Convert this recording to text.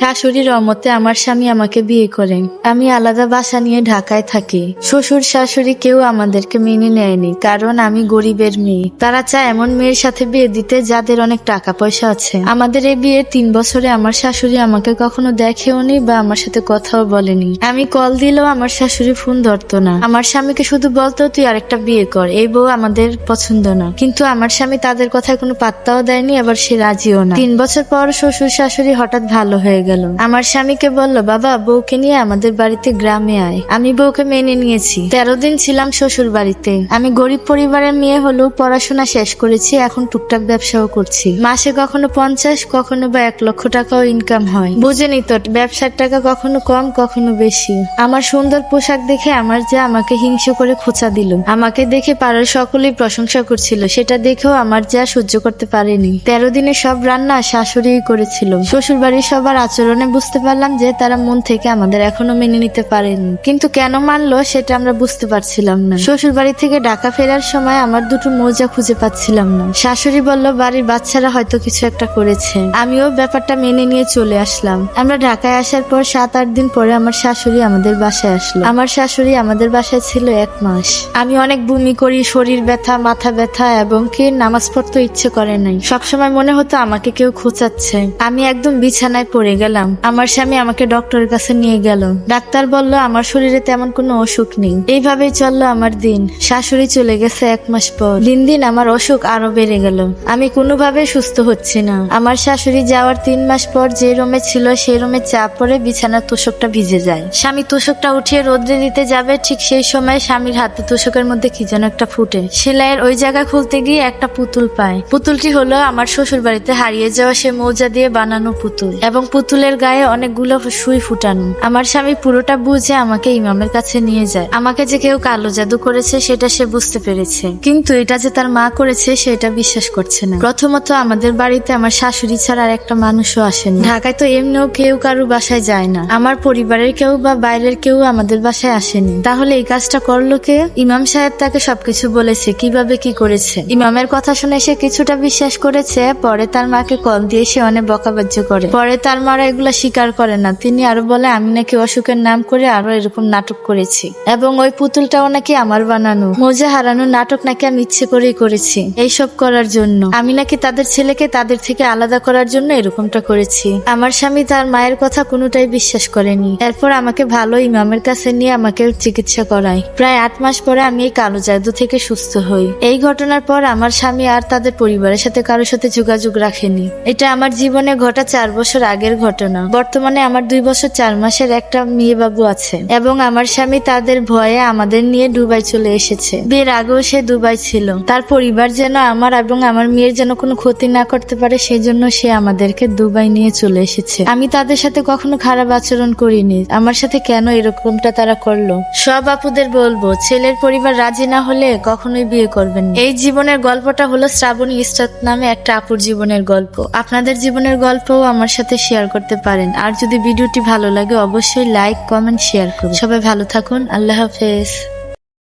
শাশুড়ির রহমতে আমার স্বামী আমাকে বিয়ে করেন। আমি আলাদা বাসা নিয়ে ঢাকায় থাকি। শ্বশুর শাশুড়ি কেউ আমাদেরকে মেনে নেয়নি, কারণ আমি গরিবের মেয়ে। তারা চায় এমন মেয়ের সাথে বিয়ে দিতে যাদের অনেক টাকা পয়সা আছে। আমাদের এই বিয়ের 3 বছরে আমার শাশুড়ি আমাকে কখনো দেখেওনি বা আমার সাথে কথাও বলেনি। আমি কল দিলেও আমার শাশুড়ি ফোন ধরতো না। আমার স্বামীকে শুধু বলতো, তুই আরেকটা বিয়ে কর, এই বউ আমাদের পছন্দ না। কিন্তু আমার স্বামী তাদের কথায় কোনো পাত্তাও দেয়নি, আবার সে রাজিও না। 3 বছর পর শ্বশুর শাশুড়ি হঠাৎ ভালো হয়ে গেল। আমার স্বামীকে বলল, বাবা বউকে নিয়ে আমাদের বাড়িতে গ্রামে আয়। আমি বউকে মেনে নিয়েছি। 13 দিন ছিলাম শ্বশুর বাড়িতে। আমি গরিব পরিবারের মেয়ে হলেও পড়াশোনা শেষ করেছি, এখন টুকটাক ব্যবসাও করছি। মাসে কখনো 50, কখনো বা 1 লক্ষ টাকাও ইনকাম হয়। বুঝেনি তো, ব্যবসার টাকা কখনো কম কখনো বেশি। আমার সুন্দর পোশাক দেখে আমার যা আমাকে হিংসা করে খোঁচা দিল। আমাকে দেখে পাড়ার সকলেই প্রশংসা করছিল, সেটা দেখেও আমার যা সহ্য করতে পারেনি। 13 দিনে সব রান্না শাশুড়িই করেছিল। শ্বশুর বাড়ির সবার আচরণে বুঝতে পারলাম যে তারা মন থেকে আমাদের এখনো মেনে নিতে পারেনি। কিন্তু কেন মানলো সেটা আমরা বুঝতে পারছিলাম না। শ্বশুর বাড়ি থেকে ঢাকা ফেরার সময় আমার দুটো মোজা খুঁজে পাচ্ছিলাম না। শাশুড়ি বলল, বাড়ির বাচ্চারা হয়তো কিছু একটা করেছে। আমিও ব্যাপারটা মেনে নিয়ে চলে আসলাম। আমরা ঢাকায় আসার পর 7-8 দিন পরে আমার শাশুড়ি আমাদের বাসায় আসলো। আমার শাশুড়ি আমাদের বাসায় ছিল 1 মাস। আমি অনেক বমি করি, শরীর ব্যথা, মাথা ব্যথা, এবং কি নামাজ পড়তে ইচ্ছে করে নাই। সবসময় মনে হতো আমাকে কেউ খোঁচাচ্ছে। আমি একদম বিছানায় পড়ে গেলাম। আমার স্বামী আমাকে ডক্টরের কাছে নিয়ে গেল। ডাক্তার বলল আমার শরীরে তেমন কোনো অসুখ নেই। এইভাবেই চললো আমার দিন। শাশুড়ি চলে গেছে 1 মাস পর। দিন দিন আমার অসুখ আরো বেড়ে গেল। আমি কোনোভাবে সুস্থ হচ্ছি না। আমার শাশুড়ি যাওয়ার 3 মাস পর যে রুমে ছিল সেই রুমে চাপ পড়ে বিছানার তোষকটা ভিজে যায়। স্বামী তোষকটা উঠিয়ে রোদ্রে দিতে যাবে, ঠিক সেই সময় স্বামীর হাতে তোষকের মধ্যে কি যেন একটা ফুটে। সেলাইয়ের ওই জায়গা খুলতে গিয়ে একটা পুতুল পায়। পুতুলটি হলো আমার শ্বশুর বাড়িতে হারিয়ে যাওয়া সে মৌজা দিয়ে বানানো পুতুল, এবং পুতুলের গায়ে অনেকগুলো সুই ফুটানো। আমার স্বামী পুরোটা বুঝে আমাকে ইমামের কাছে নিয়ে যায়। আমাকে যে কেউ কালো জাদু করেছে সেটা সে বুঝতে পেরেছে, কিন্তু এটা যে তার মা করেছে সেটা বিশ্বাস করছে না। প্রথমত আমাদের বাড়িতে আমার শাশুড়ি ছাড়া আর একটা মানুষও আসেনি। ঢাকায় তো এমনিও কেউ কারো বাসায় যায় না। আমার পরিবারের কেউ বা বাইরের কেউ আমাদের বাসায় আসেনি। তাহলে এই কাজটা করলো কে? ইমাম সাহেব তাকে সবকিছু বলেছে, কিভাবে কি করেছে। ইমামের কথা শুনে সে কিছুটা বিশ্বাস করেছে। পরে তার মাকে কল দিয়ে সে অনেক বকাবাজ্য করে। পরে তার মারা এগুলা স্বীকার করে না। তিনি আরো বলে, আমি নাকি অসুখের নাম করে আরো এরকম নাটক করেছি, এবং ওই পুতুলটাও নাকি আমার বানানো। মোজা হারানোর নাটক নাকি আমি ইচ্ছে করেই করেছি এইসব করার জন্য। আমি নাকি তাদের ছেলেকে তাদের থেকে আলাদা করার জন্য এরকমটা করেছি। আমার স্বামী তার মায়ের কথা কোনোটাই বিশ্বাস করেনি। এরপর আমাকে ভালো ইমামের কাছে নিয়ে আমাকে চিকিৎসা করায়। প্রায় 8 মাস পরে আমি এই কালো জাদু থেকে সুস্থ হই। এই ঘটনার পর আমার স্বামী আর তাদের পরিবারের সাথে কারোর সাথে যোগাযোগ রাখেনি। এটা আমার জীবনে ঘটা 4 বছর আগের ঘটনা। বর্তমানে আমার 2 বছর 4 মাসের একটা মেয়ে বাবু আছে, এবং আমার স্বামী তাদের ভয়ে আমাদের নিয়ে দুবাই চলে এসেছে। বিয়ের আগেও সে দুবাই ছিল। তার পরিবার যেন আমার এবং আমার মেয়ের যেন কোনো ক্ষতি না করতে পারে, সেজন্য সে আমাদেরকে দুবাই নিয়ে চলে এসেছে। আমি তাদের সাথে কখনো খারাপ আচরণ করিনি। আমার সাথে কেন এরকমটা তারা করলো? সব আপুদের বলবো, ছেলের পরিবার রাজি না হলে কখনোই বিয়ে করবেন না। এই জীবনের গল্পটা হলো শ্রাবণী ইসরাত নামে একটা আপুর জীবনের গল্প। আপনাদের জীবনের গল্পও আমার সাথে শেয়ার করতে পারেন। আর যদি ভিডিওটি ভালো লাগে অবশ্যই লাইক, কমেন্ট, শেয়ার করুন। সবাই ভালো থাকুন। আল্লাহ হাফেজ।